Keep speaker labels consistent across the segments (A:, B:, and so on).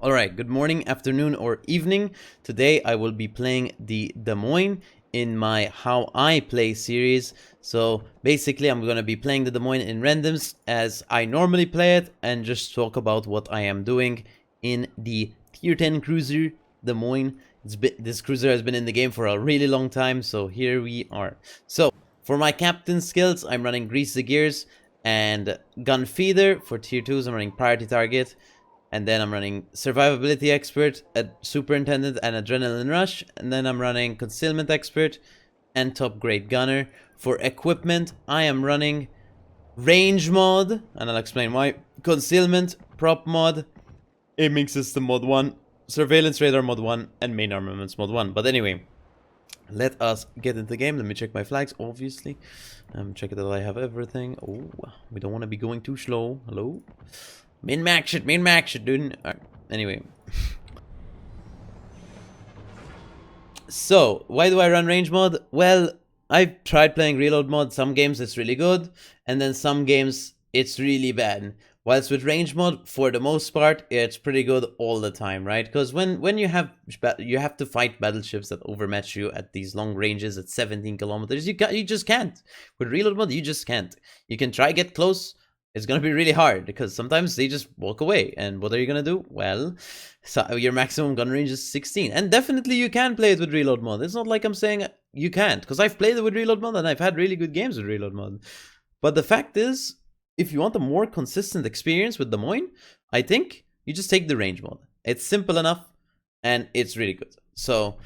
A: Alright, good morning, afternoon, or evening. Today I will be playing the Des Moines in my How I Play series. So basically I'm going to be playing the Des Moines in randoms as I normally play it and just talk about what I am doing in the Tier 10 cruiser Des Moines. This cruiser has been in the game for a really long time, so here we are. So for my captain skills, I'm running Grease the Gears and Gun Feeder. For Tier 2s, I'm running Priority Target. And then I'm running Survivability Expert, Superintendent, and Adrenaline Rush. And then I'm running Concealment Expert and Top Grade Gunner. For equipment, I am running Range Mod, and I'll explain why. Concealment, Prop Mod, Aiming System Mod 1, Surveillance Radar Mod 1, and Main Armaments Mod 1. But anyway, let us get into the game. Let me check my flags, obviously. Check that I have everything. Oh, we don't want to be going too slow. Hello? Min-max shit, dude. Right. Anyway. So, why do I run range mod? Well, I've tried playing reload mod. Some games it's really good, and then some games it's really bad. Whilst with range mod, for the most part, it's pretty good all the time, right? Because when you have to fight battleships that overmatch you at these long ranges at 17 kilometers, you just can't. With reload mod, you just can't. You can try get close. It's going to be really hard because sometimes they just walk away. And what are you going to do? Well, so your maximum gun range is 16. And definitely you can play it with reload mod. It's not like I'm saying you can't, because I've played it with reload mod and I've had really good games with reload mod. But the fact is, if you want a more consistent experience with Des Moines, I think you just take the range mod. It's simple enough and it's really good. So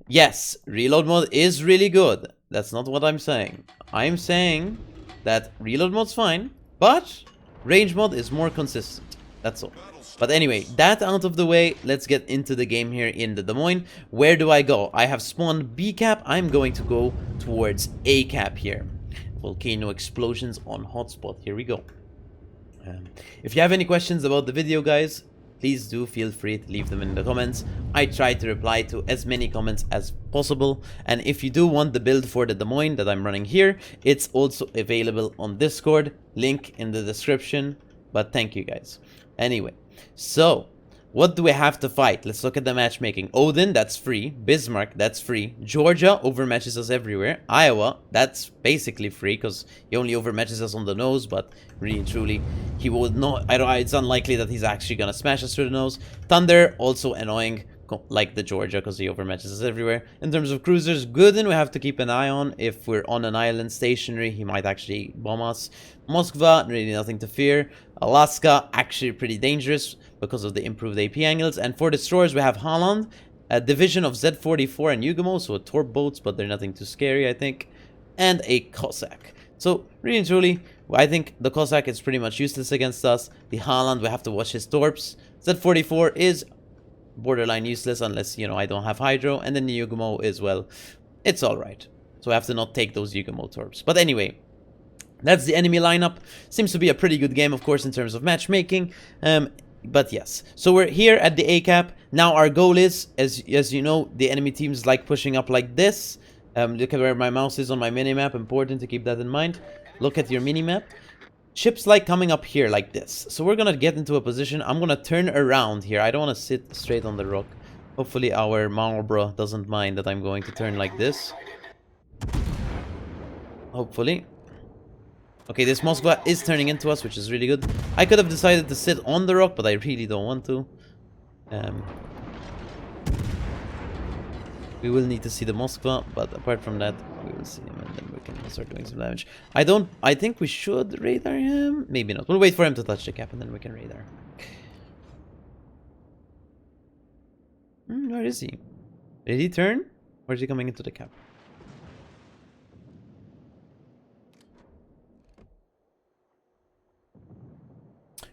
A: yes, reload mod is really good. That's not what I'm saying. I'm saying that reload mod's fine, but range mod is more consistent. That's all. But anyway, that out of the way, let's get into the game here in the Des Moines. Where do I go? I have spawned B cap. I'm going to go towards A cap here. Volcano explosions on hotspot. Here we go. If you have any questions about the video, guys, please do feel free to leave them in the comments. I try to reply to as many comments as possible. And if you do want the build for the Des Moines that I'm running here, it's also available on Discord. Link in the description. But thank you, guys. Anyway, so what do we have to fight? Let's look at the matchmaking. Odin, that's free. Bismarck, that's free. Georgia overmatches us everywhere. Iowa, that's basically free because he only overmatches us on the nose, but really truly, he would not. It's unlikely that he's actually gonna smash us through the nose. Thunder, also annoying, like the Georgia, because he overmatches us everywhere. In terms of cruisers, Gooden we have to keep an eye on. If we're on an island stationary, he might actually bomb us. Moskva, really nothing to fear. Alaska, actually pretty dangerous because of the improved AP angles. And for destroyers, we have Holland, a division of Z-44 and Yugamo, so torp boats, but they're nothing too scary, I think. And a Cossack. So, really and truly, I think the Cossack is pretty much useless against us. The Holland, we have to watch his torps. Z-44 is borderline useless unless, you know, I don't have Hydro. And then the Yugamo is, well, it's alright. So I have to not take those Yugamo torps. But anyway, that's the enemy lineup. Seems to be a pretty good game, of course, in terms of matchmaking. But yes, so we're here at the A cap. Now our goal is, as you know, the enemy teams like pushing up like this. Look at where my mouse is on my minimap. Important to keep that in mind. Look at your minimap. Ships like coming up here like this. So we're gonna get into a position. I'm gonna turn around here. I don't want to sit straight on the rock. Hopefully our Marlboro doesn't mind that I'm going to turn like this. Hopefully. Okay, this Moskva is turning into us, which is really good. I could have decided to sit on the rock, but I really don't want to. We will need to see the Moskva, but apart from that, we will see him and then we can start doing some damage. I think we should radar him. Maybe not. We'll wait for him to touch the cap and then we can radar. Where is he? Did he turn? Or is he coming into the cap?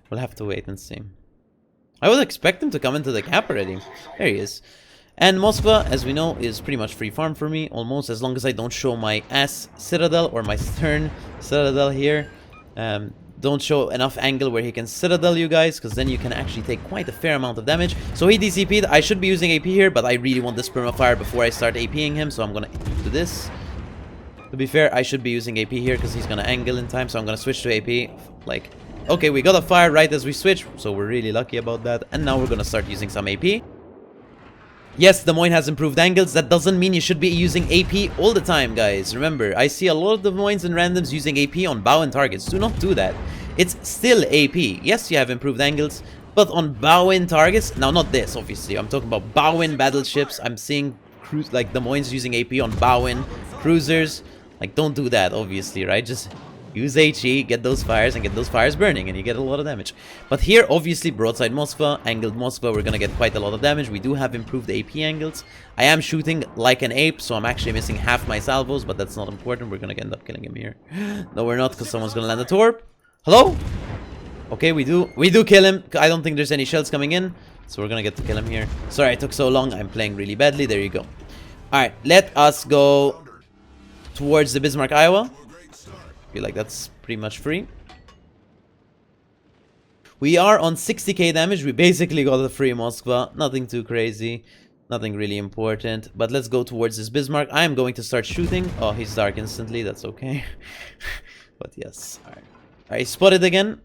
A: We'll have to wait and see. I would expect him to come into the cap already. There he is. And Moskva, as we know, is pretty much free farm for me, almost, as long as I don't show my ass citadel or my stern citadel here. Don't show enough angle where he can citadel you guys, because then you can actually take quite a fair amount of damage. So he DCP'd. I should be using AP here, but I really want this permafire before I start APing him, so I'm gonna do this. To be fair, I should be using AP here because he's gonna angle in time, so I'm gonna switch to AP like Okay, we got a fire right as we switch, so we're really lucky about that. And now we're gonna start using some AP. Yes, Des Moines has improved angles. That doesn't mean you should be using AP all the time, guys. Remember, I see a lot of Des Moines and randoms using AP on bow and targets. Do not do that. It's still AP. Yes, you have improved angles, but on bow in targets. Now, not this, obviously. I'm talking about bow in battleships. I'm seeing like Des Moines using AP on bow in cruisers. Like, don't do that, obviously, right? Just use HE, get those fires, and get those fires burning, and you get a lot of damage. But here, obviously, broadside Moskva, angled Moskva, we're gonna get quite a lot of damage. We do have improved AP angles. I am shooting like an ape, so I'm actually missing half my salvos, but that's not important. We're gonna end up killing him here. No, we're not, because someone's gonna land a torp. Hello? Okay, we do kill him. I don't think there's any shells coming in, so we're gonna get to kill him here. Sorry it took so long. I'm playing really badly. There you go. Alright, let us go towards the Bismarck, Iowa. Feel like that's pretty much free. We are on 60k damage. We basically got a free Moskva. Nothing too crazy. Nothing really important. But let's go towards this Bismarck. I am going to start shooting. Oh, he's dark instantly. That's okay. But yes. Alright. Alright, spotted again.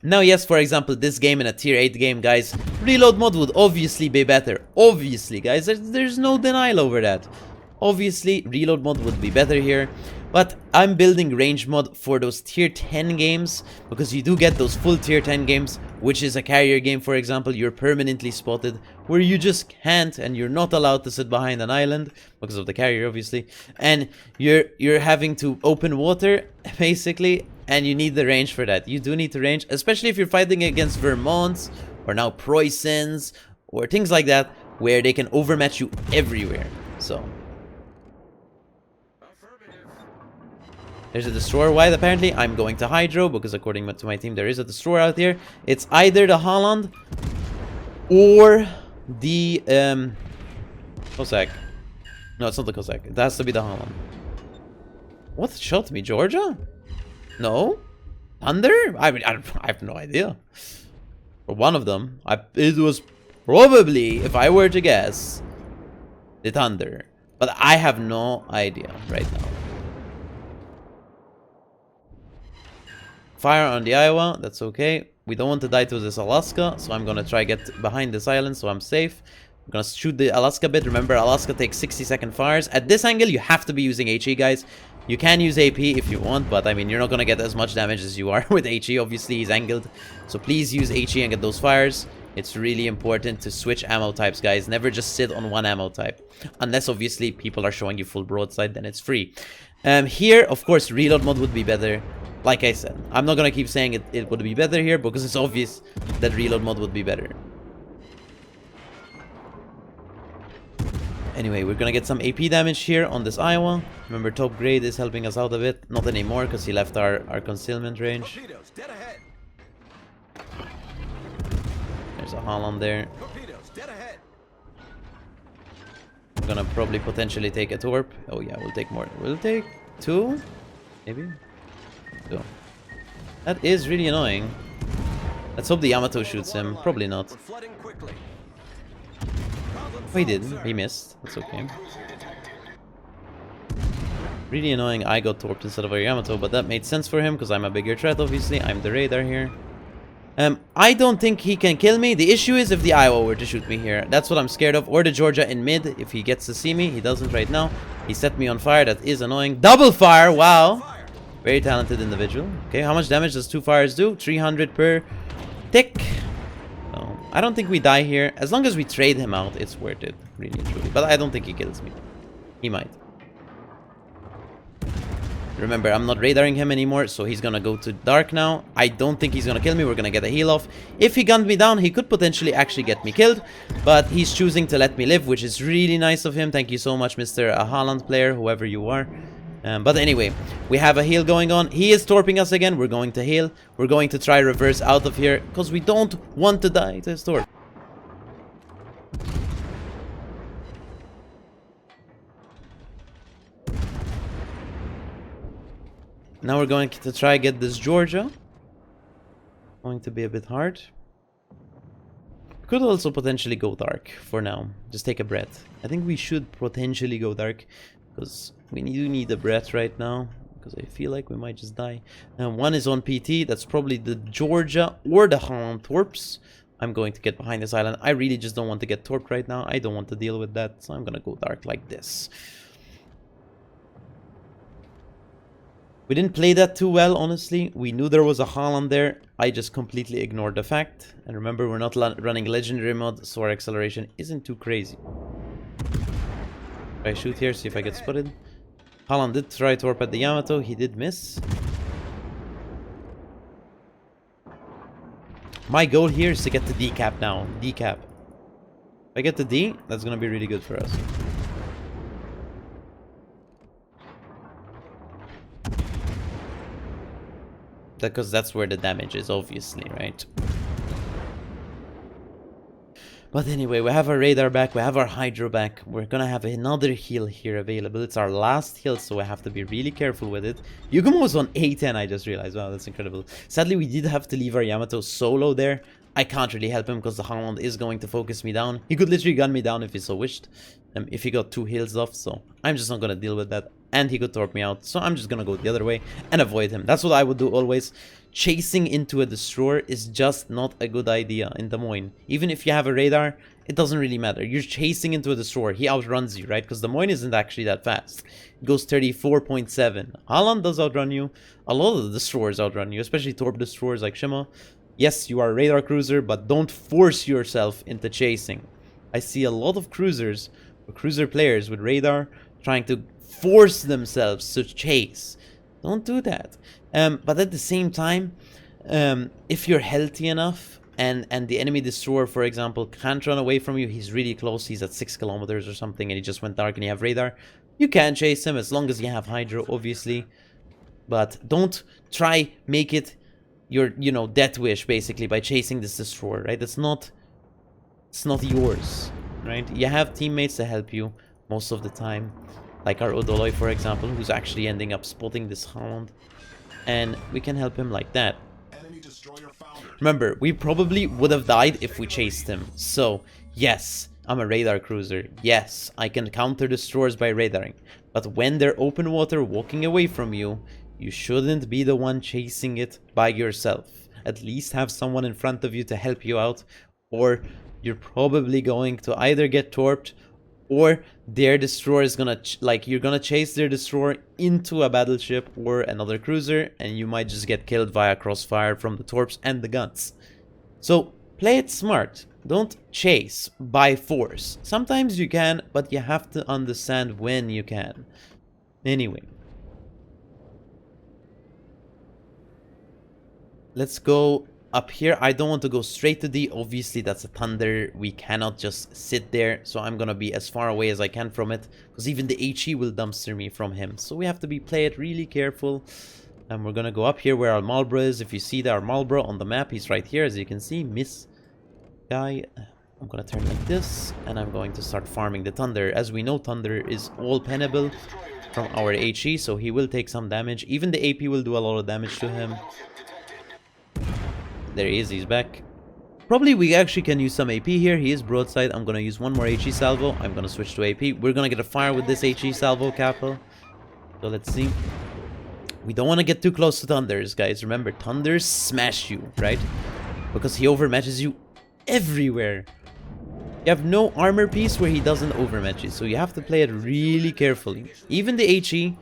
A: Now, yes, for example, this game in a tier 8 game, guys, reload mod would obviously be better. Obviously, guys. There's no denial over that. Obviously, reload mod would be better here. But I'm building range mod for those tier 10 games, because you do get those full tier 10 games, which is a carrier game, for example. You're permanently spotted, where you just can't, and you're not allowed to sit behind an island because of the carrier, obviously. And you're having to open water, basically, and you need the range for that. You do need the range, especially if you're fighting against Vermonts or now Preussens or things like that, where they can overmatch you everywhere. So there's a destroyer wide, apparently. I'm going to Hydro, because according to my team, there is a destroyer out here. It's either the Holland or the Cossack. No, it's not the Cossack. It has to be the Holland. What shot me? Georgia? No? Thunder? I have no idea. Or one of them. It was probably, if I were to guess, the Thunder. But I have no idea right now. Fire on the Iowa, that's okay. We don't want to die to this Alaska, so I'm gonna try get behind this island so I'm safe. I'm gonna shoot the Alaska bit. Remember, Alaska takes 60-second fires. At this angle, you have to be using HE, guys. You can use AP if you want, but I mean, you're not gonna get as much damage as you are with HE. Obviously, he's angled. So please use HE and get those fires. It's really important to switch ammo types, guys. Never just sit on one ammo type. Unless, obviously, people are showing you full broadside, then it's free. Here, of course, reload mod would be better. Like I said, I'm not gonna keep saying it would be better here, because it's obvious that reload mod would be better. Anyway, we're gonna get some AP damage here on this Iowa. Remember, top grade is helping us out a bit. Not anymore, because he left our concealment range. There's a Holland there. I'm gonna probably potentially take a torp. Oh yeah, we'll take more. We'll take 2, maybe. So that is really annoying. Let's hope the Yamato shoots him. Probably not. Oh, he didn't. He missed. That's okay. Really annoying. I got torped instead of a Yamato, but that made sense for him because I'm a bigger threat, obviously. I'm the radar here. I don't think he can kill me. The issue is if the Iowa were to shoot me here. That's what I'm scared of. Or the Georgia in mid, if he gets to see me. He doesn't right now. He set me on fire. That is annoying. Double fire! Wow! Very talented individual. Okay, how much damage does 2 fires do? 300 per tick. So, I don't think we die here. As long as we trade him out, it's worth it. Really and truly. But I don't think he kills me. He might. Remember, I'm not radaring him anymore, so he's gonna go to dark now. I don't think he's gonna kill me. We're gonna get a heal off. If he gunned me down, he could potentially actually get me killed. But he's choosing to let me live, which is really nice of him. Thank you so much, Mr. Haaland player, whoever you are. But anyway, we have a heal going on. He is torping us again. We're going to heal. We're going to try reverse out of here because we don't want to die to his torp. Now we're going to try get this Georgia. Going to be a bit hard. Could also potentially go dark for now. Just take a breath. I think we should potentially go dark because we do need a breath right now. because I feel like we might just die. And one is on PT. That's probably the Georgia or the Holland Torps. I'm going to get behind this island. I really just don't want to get torped right now. I don't want to deal with that, so I'm gonna go dark like this. We didn't play that too well, honestly. We knew there was a Holland there. I just completely ignored the fact. And remember, we're not running legendary mod, so our acceleration isn't too crazy. I shoot here, see if I get spotted. Holland did try torp at the Yamato. He did miss. My goal here is to get the D cap now. D cap. If I get the D, that's going to be really good for us. Because that's where the damage is, obviously, right? But anyway, we have our radar back, we have our hydro back. We're gonna have another heal here available. It's our last heal, so I have to be really careful with it. Yugumo was on A10, I just realized. Wow, that's incredible. Sadly, we did have to leave our Yamato solo there. I can't really help him because the Holland is going to focus me down. He could literally gun me down if he so wished. If he got 2 heals off, so I'm just not gonna deal with that. And he could torp me out, so I'm just gonna go the other way and avoid him. That's what I would do always. Chasing into a destroyer is just not a good idea in Des Moines. Even if you have a radar, it doesn't really matter. You're chasing into a destroyer. He outruns you, right? Because Des Moines isn't actually that fast. It goes 34.7. Holland does outrun you. A lot of the destroyers outrun you, especially torp destroyers like Shima. Yes, you are a radar cruiser, but don't force yourself into chasing. I see a lot of cruisers, or cruiser players with radar, trying to force themselves to chase. Don't do that. But at the same time, if you're healthy enough and the enemy destroyer, for example, can't run away from you, he's really close, he's at 6 kilometers or something, and he just went dark and you have radar, you can chase him as long as you have hydro, obviously. But don't try make it your, death wish, basically, by chasing this destroyer, right? It's not yours, right? You have teammates to help you most of the time. Like our Odoloi, for example, who's actually ending up spotting this Holland. And we can help him like that. Remember, we probably would have died if we chased him. So, yes, I'm a radar cruiser. Yes, I can counter destroyers by radaring. But when they're open water walking away from you, you shouldn't be the one chasing it by yourself. At least have someone in front of you to help you out. Or you're probably going to either get torped, or their destroyer is gonna, you're gonna chase their destroyer into a battleship or another cruiser, and you might just get killed via crossfire from the torps and the guns. So, play it smart. Don't chase by force. Sometimes you can, but you have to understand when you can. Anyway. Let's go up here. I don't want to go straight to D. Obviously, that's a thunder. We cannot just sit there. So I'm going to be as far away as I can from it. Because even the HE will dumpster me from him. So we have to play it really careful. And we're going to go up here where our Marlboro is. If you see our Marlboro on the map, he's right here. As you can see, miss guy. I'm going to turn like this. And I'm going to start farming the thunder. As we know, thunder is all pennable from our HE. So he will take some damage. Even the AP will do a lot of damage to him. There he is, he's back. Probably we actually can use some AP here. He is broadside. I'm gonna use one more HE salvo. I'm gonna switch to AP. We're gonna get a fire with this HE salvo, Capo. So let's see. We don't want to get too close to Thunders, guys. Remember, Thunders smash you, right? Because he overmatches you everywhere. You have no armor piece where he doesn't overmatch you. So you have to play it really carefully. Even the HE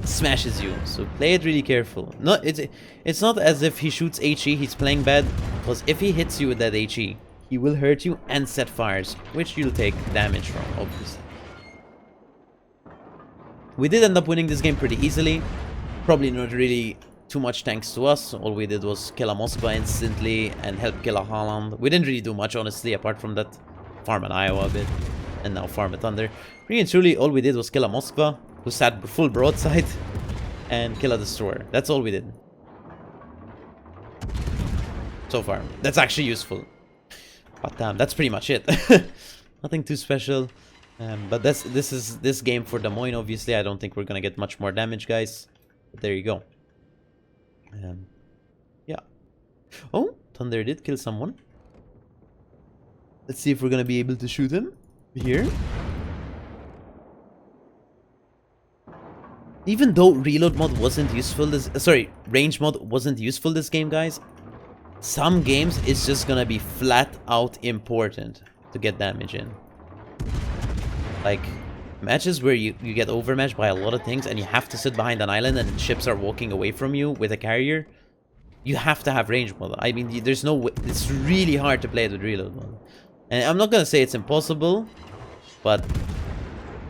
A: smashes you, so play it really careful. It's not as if he shoots HE, he's playing bad, because if he hits you with that HE, he will hurt you and set fires, which you'll take damage from, obviously. We did end up winning this game pretty easily. Probably not really too much thanks to us. All we did was kill a Moskva instantly and help kill a Holland. We didn't really do much, honestly, apart from that farm an Iowa a bit, and now farm a Thunder. Really and truly, all we did was kill a Moskva, who sat full broadside, and kill a destroyer. That's all we did. So far. That's actually useful. But that's pretty much it. Nothing too special. But this game for Des Moines, obviously. I don't think we're gonna get much more damage, guys. But there you go. Yeah. Oh, Thunder did kill someone. Let's see if we're gonna be able to shoot him here. Even though reload mod wasn't useful this, sorry, range mod wasn't useful this game, guys, some games it's just gonna be flat out important to get damage in. Like, matches where you get overmatched by a lot of things and you have to sit behind an island and ships are walking away from you with a carrier, you have to have range mod. I mean, there's no way, it's really hard to play it with reload mod. And I'm not gonna say it's impossible, but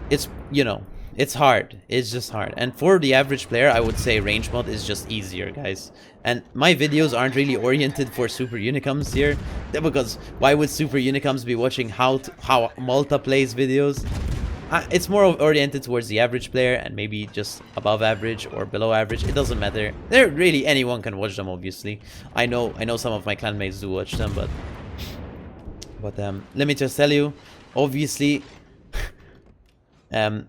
A: it's, you know, it's hard. It's just hard. And for the average player, I would say range mod is just easier, guys. And my videos aren't really oriented for super unicums here, because why would super unicums be watching how Malta plays videos? It's more oriented towards the average player and maybe just above average or below average. It doesn't matter. There really anyone can watch them, obviously. I know some of my clanmates do watch them, but let me just tell you, obviously,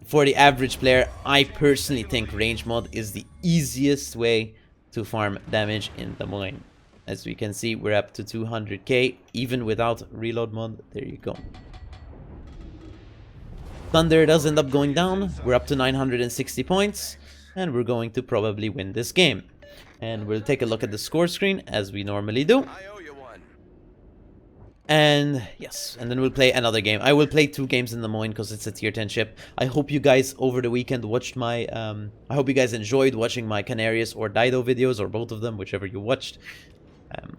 A: for the average player, I personally think range mod is the easiest way to farm damage in Des Moines. As we can see, we're up to 200k even without reload mod. There you go. Thunder does end up going down. We're up to 960 points, and we're going to probably win this game. And we'll take a look at the score screen as we normally do. And yes, and then we'll play another game. I will play 2 games in Des Moines because it's a tier 10 ship. I hope you guys over the weekend watched my I hope you guys enjoyed watching my Canarius or Dido videos, or both of them, whichever you watched.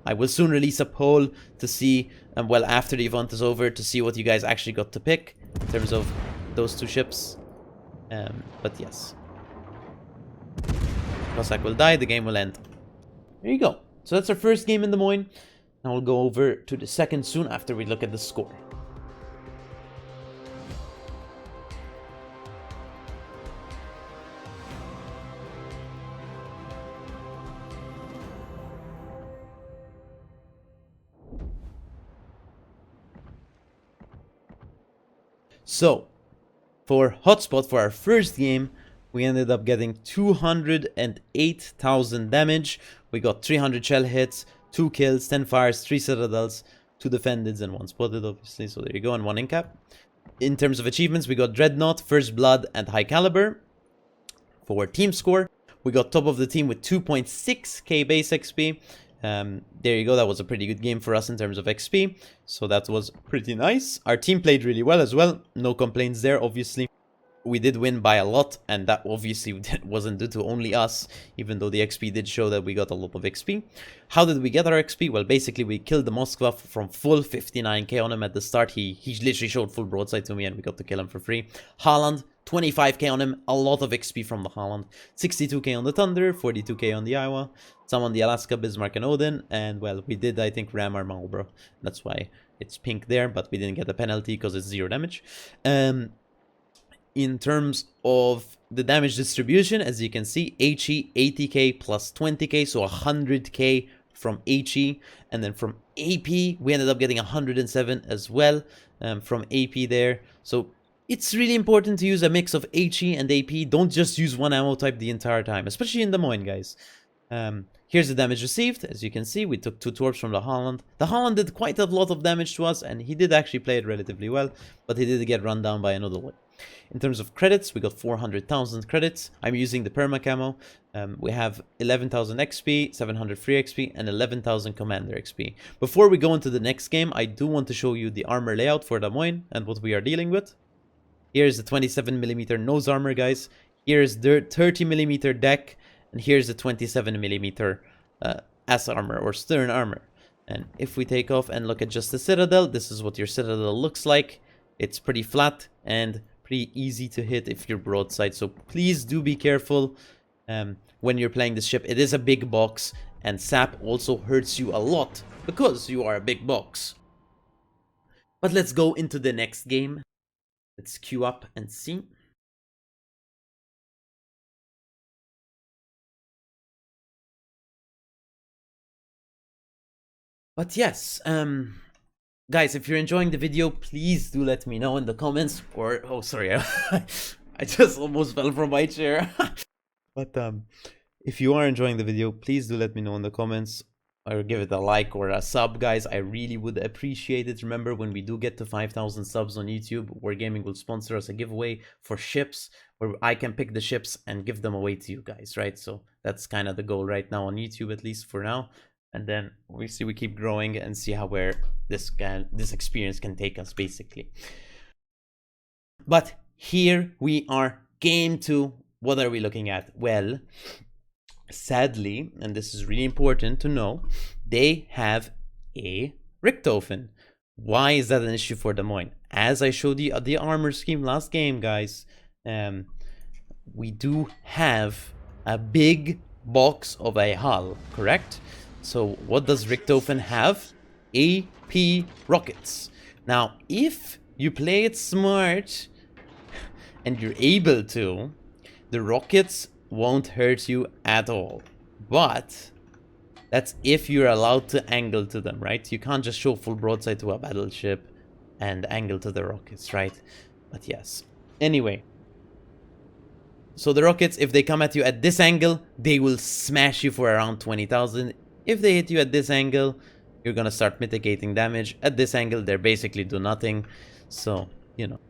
A: I will soon release a poll to see, well, after the event is over, to see what you guys actually got to pick in terms of those 2 ships. But yes, Cossack will die, the game will end. There you go. So that's our first game in Des Moines. And we'll go over to the second soon after we look at the score. So, for hotspot for our first game, we ended up getting 208,000 damage. We got 300 shell hits, 2 kills, 10 fires, 3 citadels, 2 defendeds, and 1 spotted, obviously. So there you go, and 1 incap. In terms of achievements, we got Dreadnought, First Blood, and High Caliber. For team score, we got top of the team with 2.6k base XP. There you go, that was a pretty good game for us in terms of XP. So that was pretty nice. Our team played really well as well. No complaints there, obviously. We did win by a lot, and that obviously wasn't due to only us, even though the XP did show that we got a lot of XP. How did we get our XP? Well, basically, we killed the Moskva from full 59k on him at the start. He literally showed full broadside to me, and we got to kill him for free. Haaland, 25k on him, a lot of XP from the Haaland. 62k on the Thunder, 42k on the Iowa, some on the Alaska, Bismarck, and Odin, and, well, we did, I think, ram our Marlboro. That's why it's pink there, but we didn't get a penalty because it's 0 damage. In terms of the damage distribution, as you can see, HE 80k plus 20k, so 100k from HE, and then from AP we ended up getting 107 as well from AP there. So it's really important to use a mix of HE and AP. Don't just use one ammo type the entire time, especially in Des Moines, guys. Here's the damage received. As you can see, we took 2 torps from the Haaland. The Haaland did quite a lot of damage to us, and he did actually play it relatively well, but he did get run down by another one. In terms of credits, we got 400,000 credits. I'm using the perma camo. We have 11,000 XP, 700 free XP, and 11,000 commander XP. Before we go into the next game, I do want to show you the armor layout for Des Moines and what we are dealing with. Here's the 27mm nose armor, guys. Here's the 30mm deck, and here's the 27mm ass armor or stern armor. And if we take off and look at just the citadel, this is what your citadel looks like. It's pretty flat and pretty easy to hit if you're broadside, so please do be careful when you're playing this ship. It is a big box, and sap also hurts you a lot because you are a big box. But let's go into the next game. Let's queue up and see. But yes, guys, if you're enjoying the video, please do let me know in the comments. Or, oh, sorry, I just almost fell from my chair. But if you are enjoying the video, please do let me know in the comments or give it a like or a sub, guys. I really would appreciate it. Remember, when we do get to 5,000 subs on YouTube, Wargaming will sponsor us a giveaway for ships, where I can pick the ships and give them away to you guys, right? So that's kind of the goal right now on YouTube, at least for now. And then we keep growing and see how this experience can take us, basically. But here we are, game 2. What are we looking at? Well, sadly, and this is really important to know, they have a Richtofen. Why is that an issue for Des Moines? As I showed you the armor scheme last game, guys, we do have a big box of a hull, correct? So what does Richtofen have? AP rockets. Now, if you play it smart and you're able to, the rockets won't hurt you at all. But that's if you're allowed to angle to them, right? You can't just show full broadside to a battleship and angle to the rockets, right? But yes. Anyway. So the rockets, if they come at you at this angle, they will smash you for around 20,000. If they hit you at this angle, you're gonna start mitigating damage. At this angle, they basically do nothing. So, you know.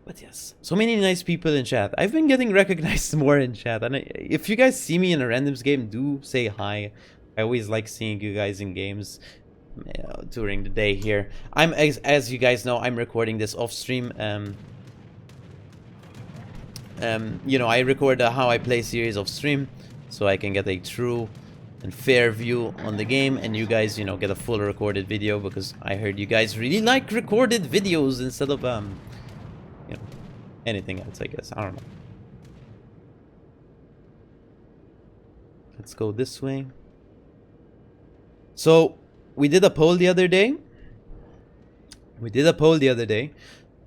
A: But yes, so many nice people in chat. I've been getting recognized more in chat. And if you guys see me in a randoms game, do say hi. I always like seeing you guys in games during the day here. As you guys know, I'm recording this off stream. You know, I record a How I Play series off stream, so I can get a true and fair view on the game, and you guys, you know, get a full recorded video, because I heard you guys really like recorded videos instead of you know, anything else, I guess. I don't know. Let's go this way. So we did a poll the other day.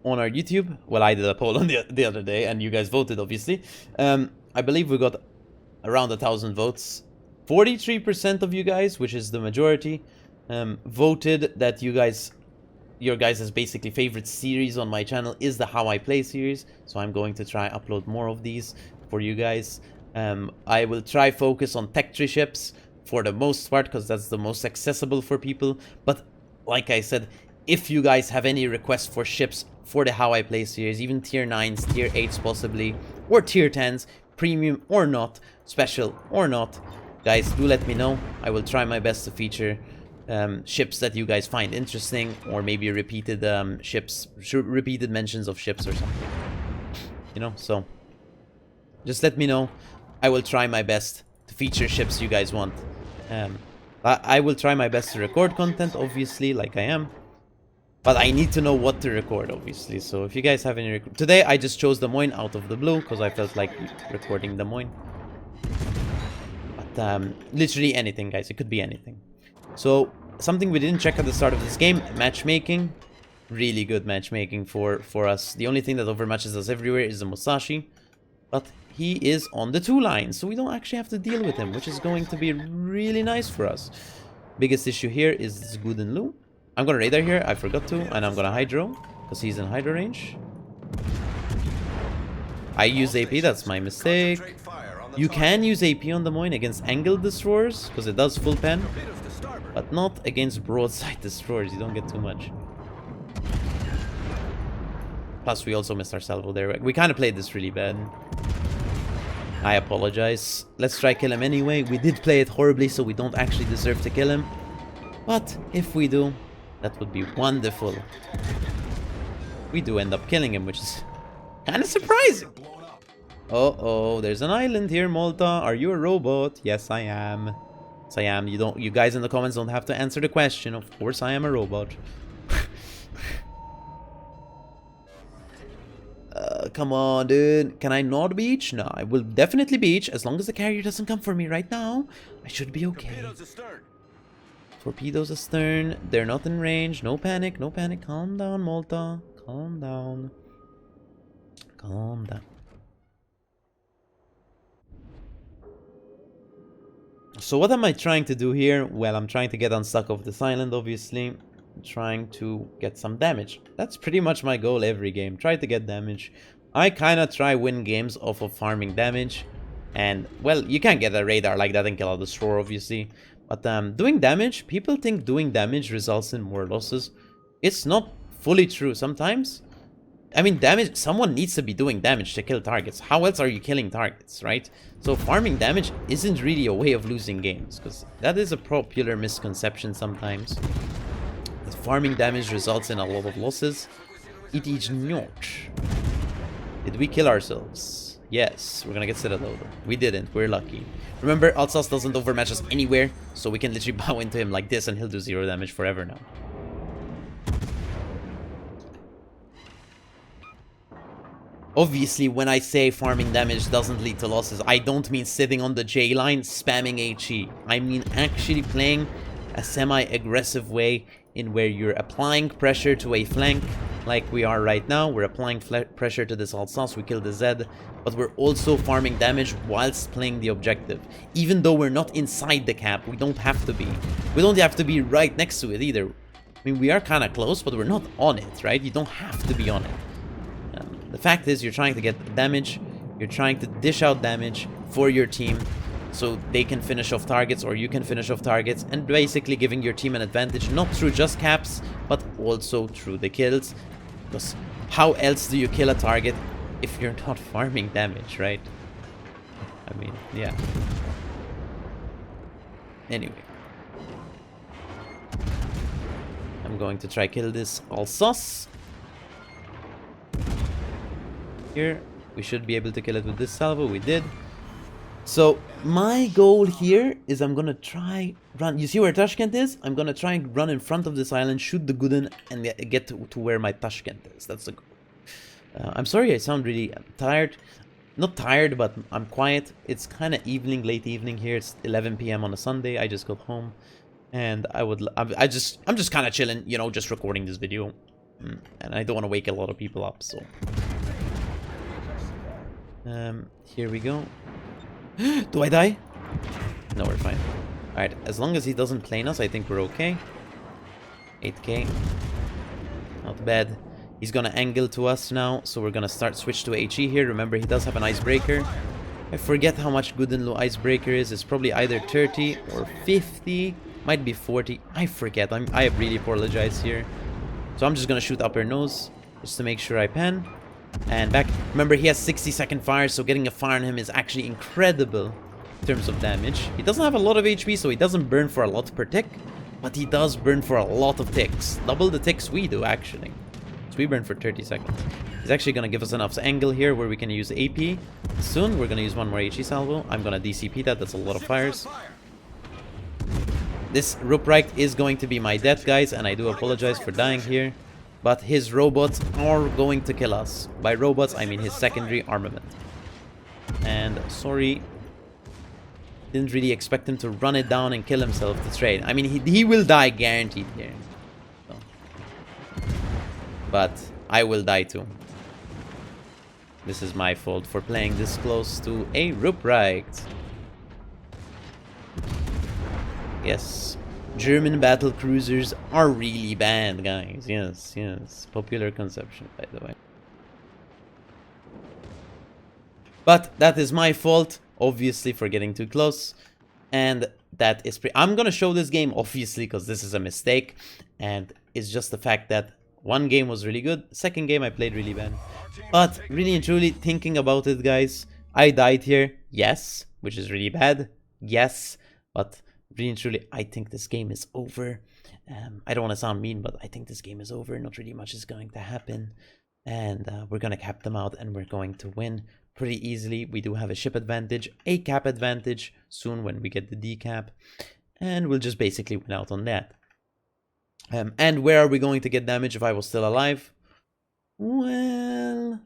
A: On our YouTube. Well, I did a poll on the other day, and you guys voted, obviously. I believe we got around 1,000 votes. 43% of you guys, which is the majority, voted that your guys' basically favorite series on my channel is the How I Play series. So I'm going to try upload more of these for you guys. I will try focus on tech tree ships for the most part, because that's the most accessible for people. But like I said, if you guys have any requests for ships for the How I Play series, even tier 9s, tier 8s possibly, or tier 10s, premium or not, special or not, guys, do let me know. I will try my best to feature ships that you guys find interesting, or maybe repeated repeated mentions of ships or something. You know, so just let me know. I will try my best to feature ships you guys want. I will try my best to record content, obviously, like I am. But I need to know what to record, obviously. So if you guys have any... Today, I just chose Des Moines out of the blue, because I felt like recording Des Moines. But literally anything, guys. It could be anything. So, something we didn't check at the start of this game, matchmaking. Really good matchmaking for us. The only thing that overmatches us everywhere is the Musashi. But he is on the 2 line, so we don't actually have to deal with him, which is going to be really nice for us. Biggest issue here is Guden Lu. I'm gonna radar here, I forgot to, and I'm gonna hydro, because he's in hydro range. I use AP, that's my mistake. You can use AP on Des Moines against angled destroyers, because it does full pen, but not against broadside destroyers. You don't get too much. Plus, we also missed our salvo there. We kind of played this really bad. I apologize. Let's try kill him anyway. We did play it horribly, so we don't actually deserve to kill him. But if we do, that would be wonderful. We do end up killing him, which is kind of surprising. Uh-oh, there's an island here, Malta. Are you a robot? Yes, I am. Yes, I am. You guys in the comments don't have to answer the question. Of course, I am a robot. Come on, dude. Can I not beach? No, I will definitely beach as long as the carrier doesn't come for me right now. I should be okay. Torpedoes astern. They're not in range. No panic, no panic. Calm down, Malta. Calm down. Calm down. So what am I trying to do here? Well, I'm trying to get unstuck off this island, obviously. I'm trying to get some damage. That's pretty much my goal every game. Try to get damage. I kind of try win games off of farming damage. And, well, you can't get a radar like that and kill a destroyer, obviously. But doing damage, people think doing damage results in more losses. It's not fully true. Sometimes, I mean, damage, someone needs to be doing damage to kill targets. How else are you killing targets, right? So farming damage isn't really a way of losing games, because that is a popular misconception sometimes. That farming damage results in a lot of losses. It is not. Did we kill ourselves? Yes, we're gonna get Citadel. We didn't, we're lucky. Remember, Alsace doesn't overmatch us anywhere, so we can literally bow into him like this and he'll do 0 damage forever now. Obviously, when I say farming damage doesn't lead to losses, I don't mean sitting on the J line spamming HE. I mean actually playing a semi-aggressive way in where you're applying pressure to a flank, like we are right now. We're applying pressure to this Alsace, we kill the Z, but we're also farming damage whilst playing the objective. Even though we're not inside the cap, we don't have to be. We don't have to be right next to it either. I mean, we are kind of close, but we're not on it, right? You don't have to be on it. The fact is, you're trying to get damage, you're trying to dish out damage for your team so they can finish off targets or you can finish off targets, and basically giving your team an advantage, not through just caps, but also through the kills. Because how else do you kill a target if you're not farming damage, right? I mean, yeah. Anyway. I'm going to try kill this Alsace. Here, we should be able to kill it with this salvo. We did. So my goal here is I'm gonna try run. You see where Tashkent is? I'm gonna try and run in front of this island, shoot the Gooden, and get to where my Tashkent is. That's the goal. I'm sorry I sound really tired. Not tired, but I'm quiet. It's kind of evening, late evening here. It's 11 p.m. on a Sunday. I just got home, and I'm just kind of chilling, you know, just recording this video, and I don't want to wake a lot of people up, so. Here we go. Do I die? No, we're fine. Alright, as long as he doesn't plane us, I think we're okay. 8k. Not bad. He's gonna angle to us now, so we're gonna switch to HE here. Remember, he does have an icebreaker. I forget how much good and low icebreaker is. It's probably either 30 or 50. Might be 40. I forget. I really apologize here. So I'm just gonna shoot upper nose, just to make sure I pan. And back. Remember, he has 60-second fire, so getting a fire on him is actually incredible in terms of damage. He doesn't have a lot of HP, so he doesn't burn for a lot per tick, but he does burn for a lot of ticks. Double the ticks we do, actually. So we burn for 30 seconds. He's actually going to give us enough angle here where we can use AP. Soon, we're going to use one more HE salvo. I'm going to DCP that. That's a lot of fires. This Ruprecht is going to be my death, guys, and I do apologize for dying here. But his robots are going to kill us. By robots, I mean his secondary armament. And sorry, didn't really expect him to run it down and kill himself to trade. I mean, he will die guaranteed here. So. But I will die too. This is my fault for playing this close to a Ruprecht. Yes. German battle cruisers are really bad, guys. Yes, yes. Popular conception, by the way. But that is my fault, obviously, for getting too close. And that is I'm gonna show this game, obviously, because this is a mistake. And it's just the fact that one game was really good. Second game, I played really bad. But really and truly, thinking about it, guys, I died here. Yes, which is really bad. Yes, but really and truly, I think this game is over. I don't want to sound mean, but I think this game is over. Not really much is going to happen. And we're going to cap them out and we're going to win pretty easily. We do have a ship advantage, a cap advantage soon when we get the decap. And we'll just basically win out on that. And where are we going to get damage if I was still alive? Well,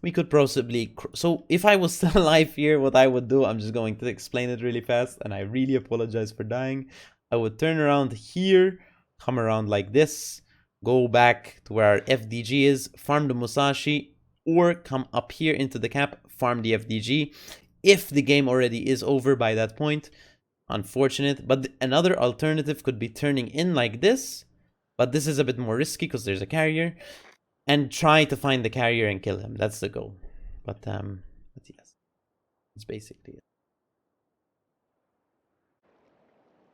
A: we could possibly... So if I was still alive here, what I would do, I'm just going to explain it really fast, and I really apologize for dying. I would turn around here, come around like this, go back to where our FDG is, farm the Musashi, or come up here into the cap, farm the FDG. If the game already is over by that point, unfortunate. But another alternative could be turning in like this, but this is a bit more risky because there's a carrier. And try to find the carrier and kill him. That's the goal. But yes. It's basically it.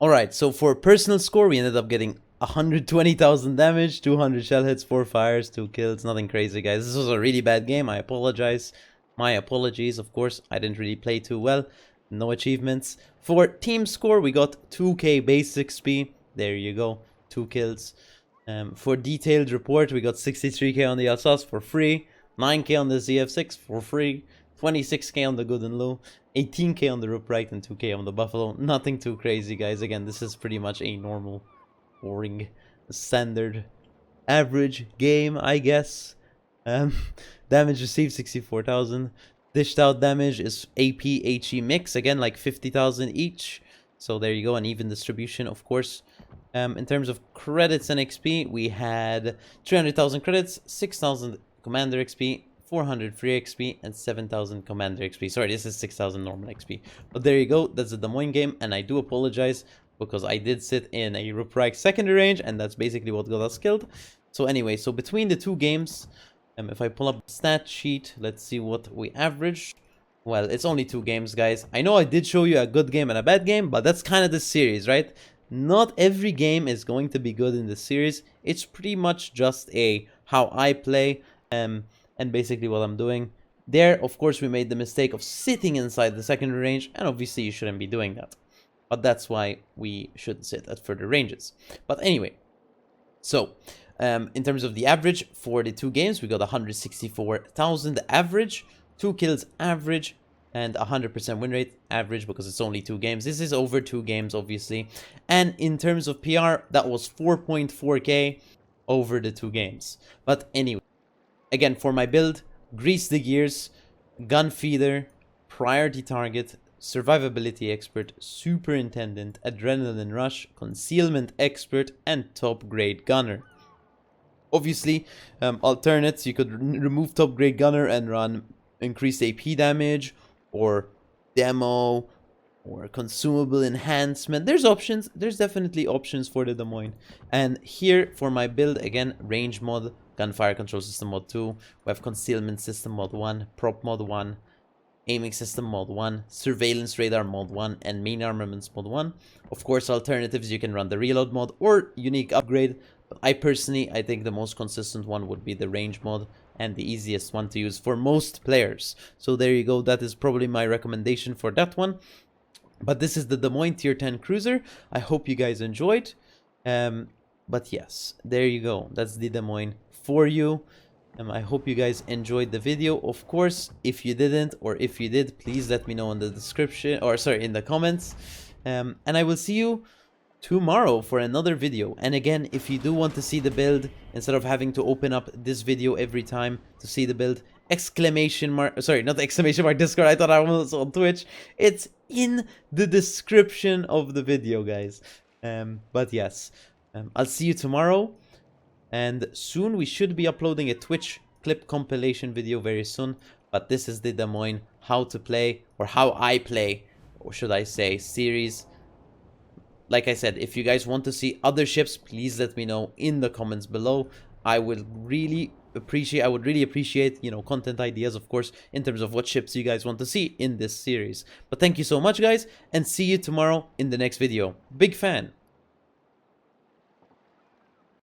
A: Alright, so for personal score, we ended up getting 120,000 damage, 200 shell hits, 4 fires, 2 kills. Nothing crazy, guys. This was a really bad game. I apologize. My apologies, of course. I didn't really play too well. No achievements. For team score, we got 2k base XP. There you go. 2 kills. For detailed report, we got 63k on the Alsace for free, 9k on the ZF6 for free, 26k on the Good and Low, 18k on the Ruprecht, and 2k on the Buffalo. Nothing too crazy, guys. Again, this is pretty much a normal, boring, standard, average game, I guess. Damage received 64,000. Dished out damage is AP HE mix, again like 50,000 each. So there you go, an even distribution, of course. In terms of credits and XP, we had 300,000 credits, 6,000 commander XP, 400 free XP, and 7,000 commander XP. Sorry, this is 6,000 normal XP. But there you go, that's the Des Moines game, and I do apologize because I did sit in a Ruprecht secondary range, and that's basically what got us killed. So anyway, so between the two games, if I pull up the stat sheet, let's see what we averaged. Well, it's only 2 games, guys. I know I did show you a good game and a bad game, but that's kind of the series, right? Not every game is going to be good in the series. It's pretty much just a how I play and basically what I'm doing. There, of course, we made the mistake of sitting inside the secondary range, and obviously you shouldn't be doing that. But that's why we should sit at further ranges. But anyway, so in terms of the average for the 2 games, we got 164,000 average, 2 kills average, and 100% win rate average because it's only 2 games. This is over 2 games, obviously. And in terms of PR, that was 4.4k over the 2 games. But anyway, again, for my build, grease the gears, gun feeder, priority target, survivability expert, superintendent, adrenaline rush, concealment expert, and top grade gunner. Obviously, alternates, you could remove top grade gunner and run increased AP damage, or demo, or consumable enhancement. There's options. There's definitely options for the Des Moines. And here for my build, again, range mod, gunfire control system mod 2. We have concealment system mod 1, prop mod 1, aiming system mod 1, surveillance radar mod 1, and main armaments mod 1. Of course, alternatives, you can run the reload mod or unique upgrade. But I think the most consistent one would be the range mod, and the easiest one to use for most players. So there you go, that is probably my recommendation for that one. But this is the Des Moines tier 10 cruiser. I hope you guys enjoyed. But yes, there you go, that's the Des Moines for you. I hope you guys enjoyed the video. Of course, if you didn't, or if you did, please let me know in the description, or sorry, in the comments. And I will see you tomorrow for another video. And again, if you do want to see the build, instead of having to open up this video every time to see the build, exclamation mark, sorry, not exclamation mark Discord, I thought I was on Twitch. It's in the description of the video, guys. But yes, I'll see you tomorrow, and soon we should be uploading a Twitch clip compilation video very soon. But this is the Des Moines how to play, or how I play, or should I say, series. Like I said, if you guys want to see other ships, please let me know in the comments below. I would really appreciate, you know, content ideas, of course, in terms of what ships you guys want to see in this series. But thank you so much, guys, and see you tomorrow in the next video. Big fan.